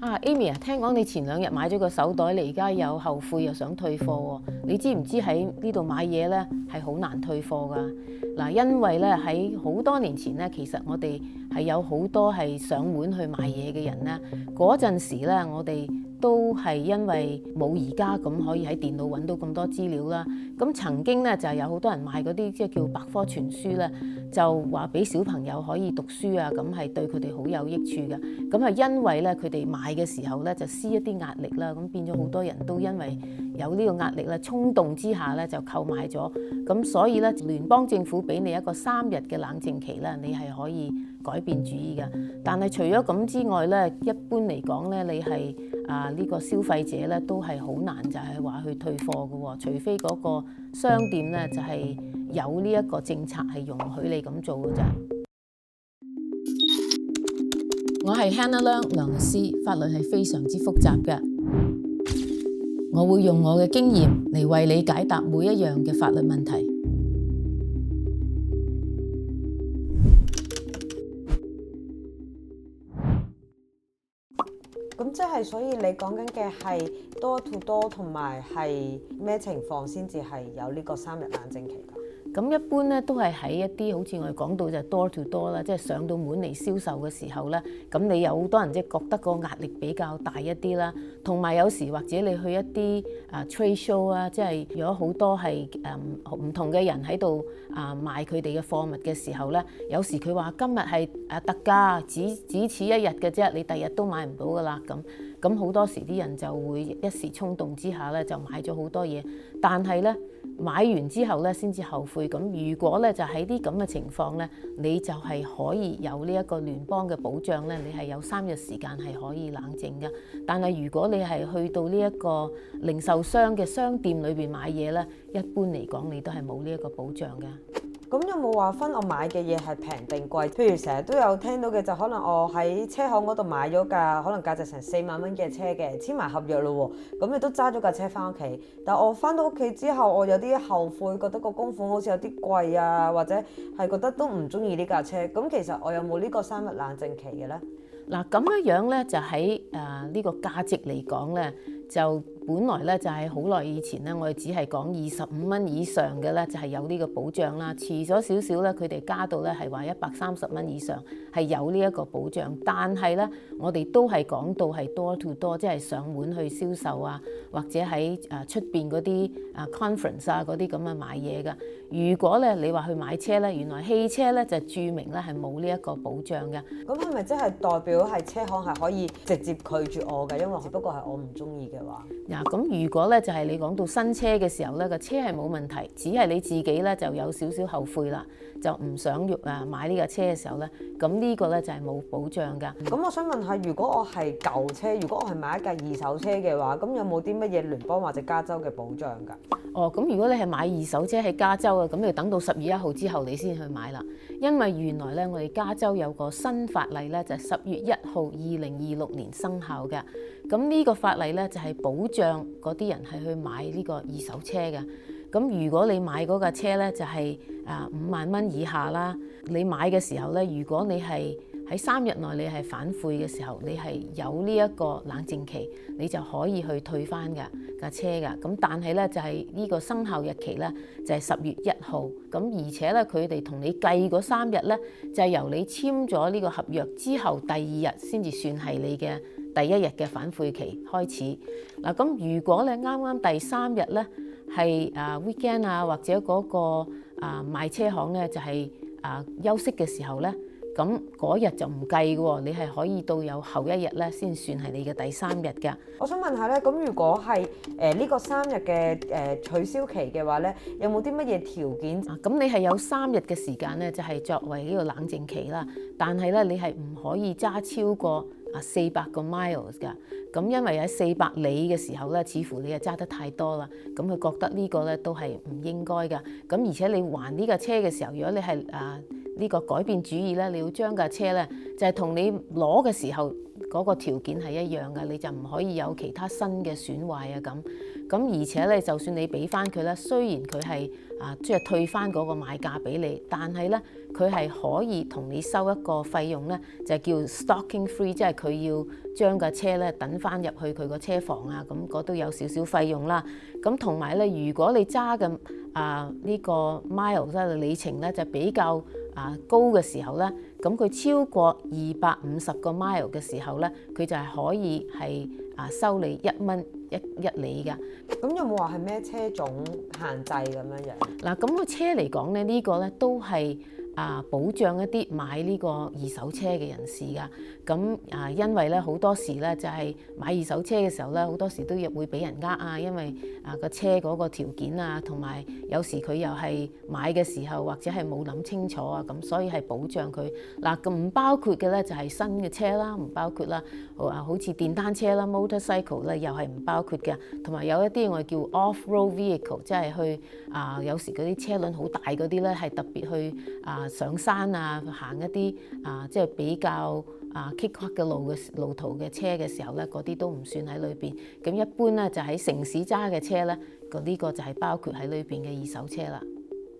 Amy 啊，聽講你前2日買咗個手袋，你而家有後悔又想退貨喎？你知唔知喺呢度買嘢呢係好難退貨㗎？嗱，因為咧喺好多年前咧，其實我哋係有好多係上門去買嘢嘅人咧，嗰陣時咧我哋都係因為冇而家咁可以喺電腦揾到咁多資料啦。咁曾經咧就有好多人買嗰啲即係叫百科全書咧，就話俾小朋友可以讀書啊，咁係對佢哋好有益處嘅。咁係因為咧佢哋買嘅時候咧就施一啲壓力啦，咁變咗好多人都因為有呢個壓力咧，衝動之下咧就購買咗。咁所以咧聯邦政府俾你一個3日嘅冷靜期咧，你係可以改變主意嘅。但係除咗咁之外咧，一般嚟講咧，你係呢個消費者咧都係好難就係話去退貨嘅喎，除非嗰個商店咧就係有呢一個政策係容許你咁做嘅咋。我係 Hannah 梁律師，法律係非常之複雜嘅，我會用我嘅經驗嚟為你解答每一樣嘅法律問題。咁即係，所以你講緊嘅係 door to door 同埋係咩情況先至係有呢個3日冷靜期㗎？咁一般咧都係喺一啲好似我哋講到就 door to door 啦，即係上到門嚟銷售嘅時候咧，咁你有好多人即係覺得個壓力比較大一啲啦，同埋有時或者你去一啲trade show 啊，即係有好多係唔同嘅人喺度賣佢哋嘅貨物嘅時候咧，有時佢話今日係特價，只此一日嘅啫，你第日都買唔到噶啦咁好多時啲人就會一時衝動之下咧就買咗好多嘢，但係咧買完之後咧先至後悔。咁如果咧就喺啲咁嘅情況咧，你就係可以有呢一個聯邦嘅保障咧，你係有3日時間係可以冷靜嘅。但係如果你係去到呢一個零售商嘅商店裏邊買嘢咧，一般嚟講你都係冇呢一個保障嘅。咁有冇話分我買嘅嘢係平定貴？譬如成日都有聽到嘅就可能我喺車行嗰度買咗架可能價值成4萬蚊嘅車嘅，簽埋合約咯喎，咁你都揸咗架車翻屋企，但我翻到屋企之後，我有啲後悔，覺得個供款好似有啲貴啊，或者係覺得都唔中意呢架車，咁其實我有冇呢個3日冷靜期嘅咧？嗱，咁樣咧就喺呢個價值嚟講咧，就本來咧就係好耐以前咧，我哋只係講25蚊以上嘅咧就係有呢個保障啦。遲咗少少咧，佢哋加到咧係話130蚊以上係有呢一個保障。但係咧，我哋都係講到係 door to door，即係上門去銷售啊，或者喺出邊嗰啲conference 啊嗰啲咁嘅買嘢㗎。如果咧你話去買車咧，原來汽車咧就註明咧係冇呢一個保障嘅。咁係咪即係代表係車行係可以直接拒絕我嘅？因為只不過係我唔中意嘅話。咁如果咧就係你講到新車嘅時候咧，個車係冇問題，只係你自己咧就有少少後悔啦，就唔想買呢架車嘅時候咧，咁呢個咧就係冇保障㗎。咁我想問下，如果我係舊車，如果我係買一架二手車嘅話，咁有冇啲乜嘢聯邦或者加州嘅保障㗎？咁如果你係買二手車喺加州啊，咁你等到10月1號之後你先去買啦，因為原來咧我哋加州有個新法例咧，就係10月1號2026年生效嘅。咁呢個法例咧就係保障嗰啲人係去買呢個二手車嘅。咁如果你買嗰架車咧就係5萬蚊以下啦，你買嘅時候咧，如果你係喺3日內你係反悔嘅時候，你係有呢一個冷靜期，你就可以去退翻架車㗎。咁但係咧就係呢個生效日期咧就係10月1號。咁而且咧佢哋同你計嗰3日咧就係由你簽咗呢個合約之後第2日先至算係你嘅第1日嘅反悔期開始。嗱，咁如果你啱啱第3日咧係weekend 啊，或者嗰個賣車行咧就係休息嘅時候咧，咁嗰日就唔計嘅喎，你係可以到有後1日咧先算係你嘅第3日㗎。我想問下咧，咁如果係呢個3日嘅取消期嘅話咧，有冇啲乜嘢條件？咁你係有3日嘅時間咧，就係作為呢個冷靜期啦。但係咧，你係唔可以揸超過400個 miles 㗎。咁因為喺400里嘅時候咧，似乎你係揸得太多啦。咁佢覺得呢個咧都係唔應該㗎。咁而且你還呢架車嘅時候，如果你係呢個改變主意咧，你要將架車咧就係同你攞嘅時候嗰個條件係一樣嘅，你就唔可以有其他新嘅損壞啊咁。咁而且咧，就算你俾翻佢咧，雖然佢係即係退翻嗰個買價俾你，但係咧佢係可以同你收一個費用咧，就叫 stocking free， 即係佢要將架車咧等翻入去佢個車房啊，咁嗰度有少少費用啦。咁同埋咧，如果你揸嘅呢個 mile 即係里程咧就比較高嘅時候咧，咁佢超過250個 mile 嘅時候咧，佢就係可以係收你1蚊一里㗎。咁有冇話係咩車種限制咁樣樣？嗱，咁個車嚟講咧，呢個咧都係保障一啲買呢個二手車嘅人士㗎。咁因為咧好多時咧就係買二手車嘅時候咧，好多時都會俾人因為個車嗰個條件同埋有時佢又係買嘅時候或者係冇諗清楚咁所以係保障佢。咁唔包括嘅咧就係新嘅車啦，唔包括啦，好似電單車啦 motorcycle 咧又係唔包括嘅，同埋有一啲我哋叫 off-road vehicle， 即係去有時嗰啲車輪好大嗰啲咧係特別去上山行一啲即係比較崎嶇嘅路途嘅車嘅時候咧，嗰啲都唔算喺裏邊。咁一般咧就喺城市揸嘅車咧，呢個就係包括喺裏邊嘅二手車啦。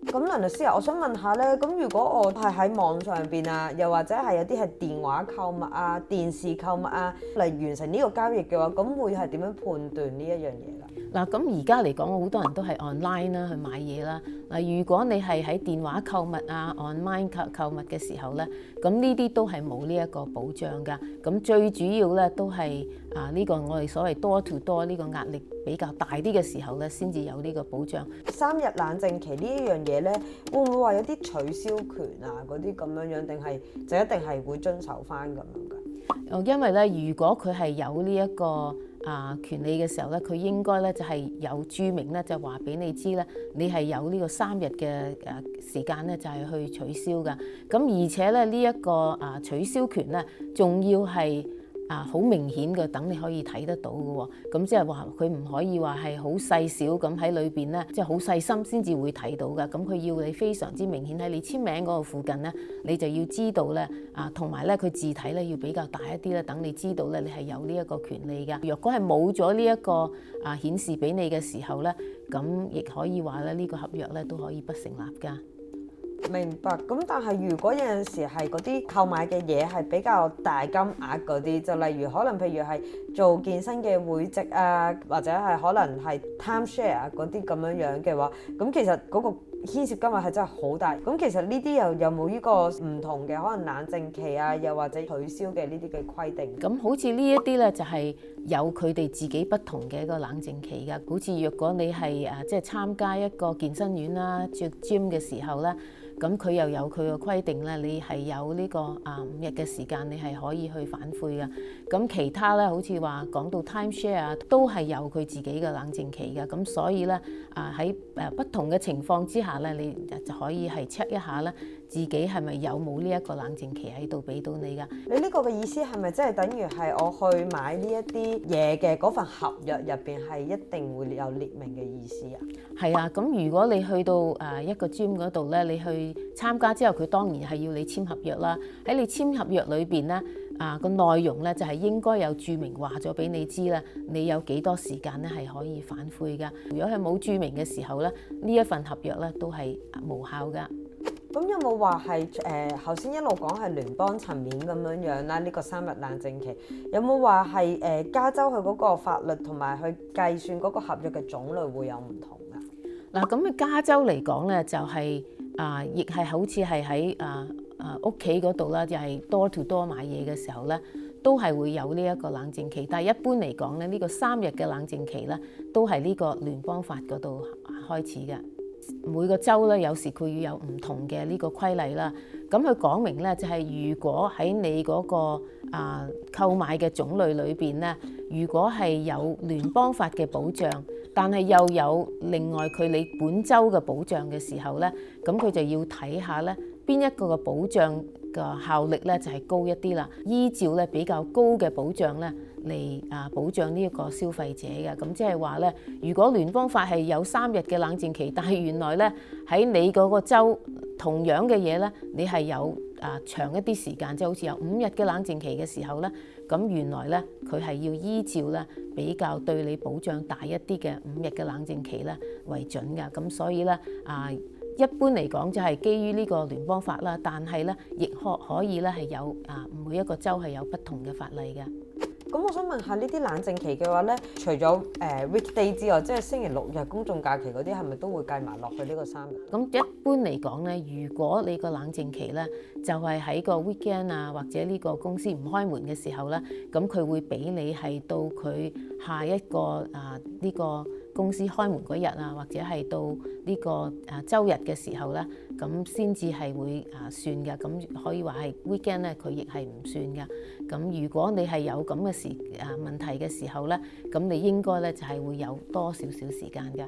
咁梁律師我想問下咧，咁如果我係喺網上邊又或者係有啲係電話購物電視購物嚟完成呢個交易嘅話，咁會係點樣判斷呢一樣嘢㗎？咁而家嚟講，好多人都係 online 啦去買嘢啦。如果你係喺電話購物online 購物嘅時候咧，咁呢啲都係冇呢一個保障㗎。咁最主要咧都係呢個我哋所謂 door to door 呢個壓力比較大啲嘅時候咧，先至有呢個保障。3日冷靜期呢一樣嘢咧，會唔會話有啲取消權嗰啲咁樣樣，定係就一定係會遵守翻咁樣㗎？因為咧，如果佢係有呢一個權利嘅時候咧，佢應該咧就係有註明咧，就話俾你知咧，你係有呢個3日嘅時間咧，就係去取消㗎。咁而且咧呢一個取消權咧，仲要係好明顯嘅，等你可以睇得到嘅喎。咁即係話佢唔可以話係好細小咁喺裏邊咧，即係好細心先至會睇到㗎。咁佢要你非常之明顯喺你簽名嗰個附近咧，你就要知道咧同埋咧佢字體咧要比較大一啲咧，等你知道咧你係有呢一個權利㗎。若果係冇咗呢一個顯示俾你嘅時候咧，咁亦可以話咧呢個合約咧都可以不成立㗎。明白。咁但係如果有陣時係嗰啲購買嘅嘢係比較大金額嗰啲，就例如可能譬如係做健身嘅會籍或者係可能係 time share 嗰啲咁樣樣嘅話，咁其實嗰個牽涉金額係真係好大。咁其實呢啲有冇呢個唔同嘅可能冷靜期又或者取消嘅呢啲嘅規定？咁好似呢一啲咧就係有佢哋自己不同嘅一個冷靜期㗎。好似若果你係即係參加一個健身院啦，做 gym 嘅時候咧，咁佢又有佢嘅規定咧，你係有呢個5日嘅時間，你係可以去反悔㗎。咁其他咧，好似話講到 time share 都係有佢自己嘅冷靜期㗎。咁所以咧喺不同嘅情況之下咧，你就可以係 check 一下咧，自己係咪有冇呢一個冷靜期喺度俾到你㗎？你呢個嘅意思係咪即係等於係我去買呢一啲嘢嘅嗰份合約入邊係一定會有列明嘅意思啊？係咁如果你去到一個 gym 嗰度咧，你去參加之後，佢當然係要你簽合約啦。喺你簽合約裏邊咧，個內容咧就係應該有註明話咗俾你知啦，你有幾多時間咧係可以反悔㗎。如果係冇註明嘅時候咧，呢一份合約咧都係無效㗎。咁有冇話係頭先一路講係聯邦層面咁樣樣啦？呢個3日冷靜期有冇話係加州佢嗰個法律同埋去計算嗰個合約嘅種類會有唔同㗎？咁加州嚟講咧就係亦係好似係喺屋企嗰度啦，就係 door to door 買嘢嘅時候咧，都係會有呢一個冷靜期。但係一般嚟講咧，呢個3日嘅冷靜期咧，都係呢個聯邦法嗰度開始嘅。每個州咧，有時佢要有唔同嘅呢個規例啦。咁佢講明咧，就係如果喺你嗰個購買嘅種類裏邊咧，如果係有聯邦法嘅保障，但係又有另外你本州嘅保障嘅時候咧，咁佢就要睇下咧邊一個嘅保障個效力咧就係高一啲啦，依照咧比較高嘅保障咧嚟保障呢一個消費者嘅。咁即係話咧，如果聯邦法係有3日嘅冷靜期，但係原來咧喺你嗰個州同樣嘅嘢咧，你係有長一啲時間，即係好似有5日嘅冷靜期嘅時候咧，咁原來咧佢係要依照咧比較對你保障大一啲嘅5日嘅冷靜期咧為準㗎。咁所以咧一般嚟講就係基於呢個聯邦法啦，但係咧亦可以咧係有每一個州係有不同嘅法例嘅。咁我想問下呢啲冷靜期嘅話咧，除咗weekday 之外，即係星期六日公眾假期嗰啲，係咪都會計埋落去呢個3日？咁一般嚟講咧，如果你個冷靜期咧就係喺個 weekend 或者呢個公司唔開門嘅時候咧，咁佢會俾你係到佢下一個呢個公司開門嗰日或者係到呢個週日嘅時候咧，咁先至係會算嘅。咁可以話係 weekend 咧，佢亦係唔算嘅。咁如果你係有咁嘅問題嘅時候咧，咁你應該咧就係會有多少少時間嘅。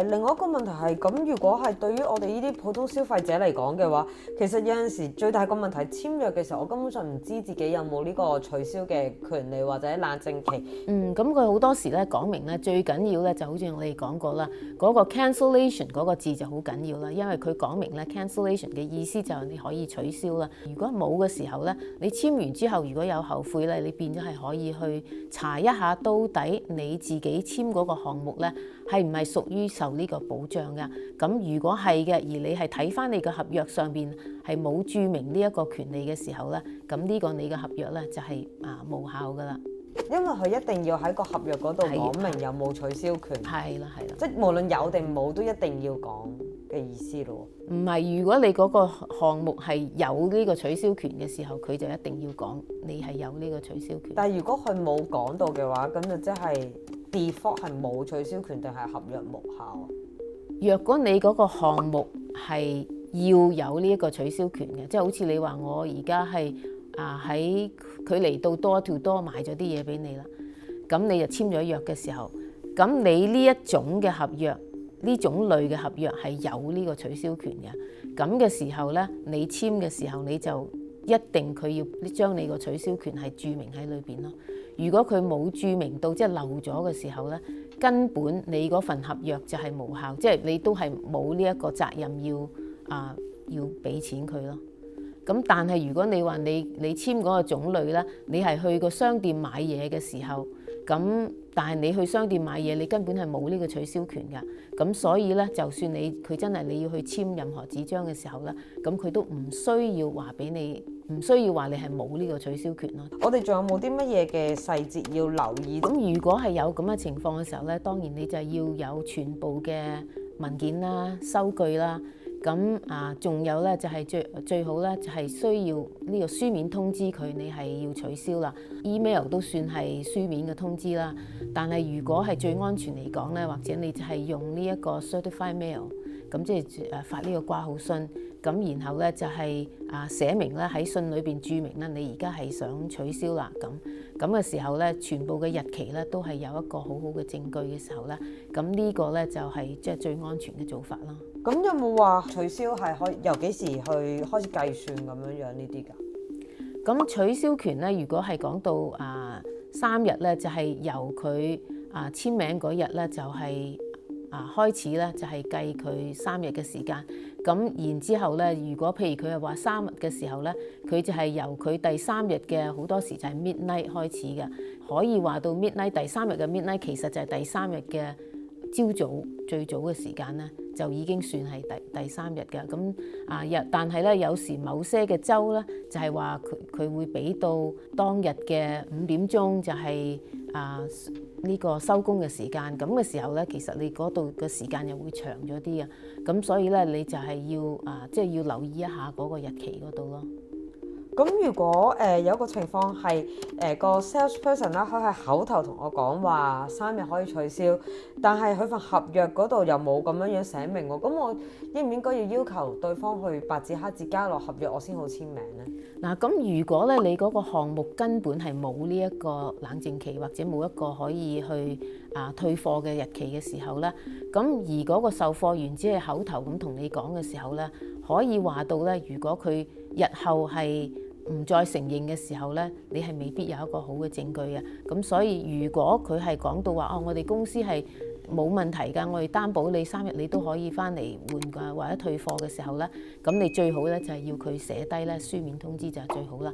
另外一個問題係咁，如果係對於我哋呢啲普通消費者嚟講嘅話，其實有陣時最大個問題簽約嘅時候，我根本上唔知自己有冇呢個取消嘅權利或者冷靜期。咁佢好多時咧講明咧，最緊要咧就好似我哋講過啦，嗰個 cancellation 嗰個字就好緊要啦，因為佢講明咧 cancellation 嘅意思就係你可以取消啦。如果冇嘅時候咧，你簽完之後如果有後悔咧，你變咗係可以去查一下到底你自己簽嗰個項目咧係唔係屬於受呢個保障㗎。咁如果係嘅，而你係睇翻你嘅合約上邊係冇註明呢一個權利嘅時候咧，咁呢個你嘅合約咧就係無效㗎啦。因為佢一定要喺個合約嗰度講明有冇取消權。係啦，即係無論有定冇都一定要講嘅意思咯。唔係，如果你嗰個項目係有呢個取消權嘅時候，佢就一定要講你係有呢個取消權。但係如果佢冇講到嘅話，咁就即係 default 係冇取消權定係合約無效啊？若果你嗰個項目係要有呢一個取消權嘅，即係好似你話我而家係喺佢嚟到door to door買咗啲嘢俾你啦，咁你就簽咗約嘅時候，咁你呢一種嘅合約，呢種類嘅合約係有呢個取消權嘅。咁嘅時候咧，你簽嘅時候你就一定佢要將你個取消權係註明喺裏邊咯。如果佢冇註明到，即係漏咗嘅時候咧，根本你嗰份合約就係無效，即係你都係冇呢一個責任要俾錢佢咯。咁但係如果你話你簽嗰個種類咧，你係去個商店買嘢嘅時候，咁但係你去商店買嘢，你根本係冇呢個取消權㗎。咁所以咧，就算佢真係你要去簽任何紙張嘅時候咧，咁佢都唔需要話俾你，唔需要話你係冇呢個取消權咯。我哋仲有冇啲乜嘢嘅細節要留意？咁如果係有咁嘅情況嘅時候咧，當然你就要有全部嘅文件啦、收據啦。咁仲有咧就係最好咧，就係需要呢個書面通知佢你係要取消啦。email 都算係書面嘅通知啦。但係如果係最安全嚟講咧，或者你就係用呢一個 certified mail， 咁即係發呢個掛號信。咁然後咧就係寫明咧喺信裏邊註明咧，你而家係想取消啦。咁嘅時候咧，全部嘅日期咧都係有一個好好嘅證據嘅時候咧，咁呢個咧就係即係最安全嘅做法啦。咁有冇話取消係可以由幾時去開始計算咁樣呢啲㗎？咁取消權咧，如果係講到3日咧，就係由佢簽名嗰日咧，就係開始咧，就係計佢3日嘅時間。咁然之後咧，如果譬如佢係話3日嘅時候咧，佢就係由佢第3日嘅好多時就係 midnight 開始嘅，可以話到 midnight 第3日嘅 midnight 其實就係第3日嘅朝早最早嘅時間咧，就已經算係第3日嘅。咁但係咧有時某些嘅州咧就係話佢會俾到當日嘅5點鐘就係呢個收工嘅時間。咁嘅時候咧，其實你嗰度嘅時間又會長咗啲啊。咁所以咧你就係要即係要留意一下嗰個日期嗰度咯。咁如果有一個情況係個 salesperson 啦，佢係口頭同我講話3日可以取消，但係佢份合約嗰度又冇咁樣寫明喎，咁我應唔應該要求對方去白紙黑字加落合約，我先好簽名呢？嗱，咁如果咧你嗰個項目根本係冇呢一個冷靜期，或者冇一個可以去退貨嘅日期嘅時候咧，咁而嗰個售貨員只係口頭咁同你講嘅時候咧，可以話到咧，如果佢日後係唔再承認嘅時候咧，你係未必有一個好嘅證據嘅。咁所以如果佢係講到話我哋公司係冇問題㗎，我哋擔保你3日你都可以翻嚟換㗎或者退貨嘅時候咧，咁你最好咧就係要佢寫低咧書面通知就係最好啦。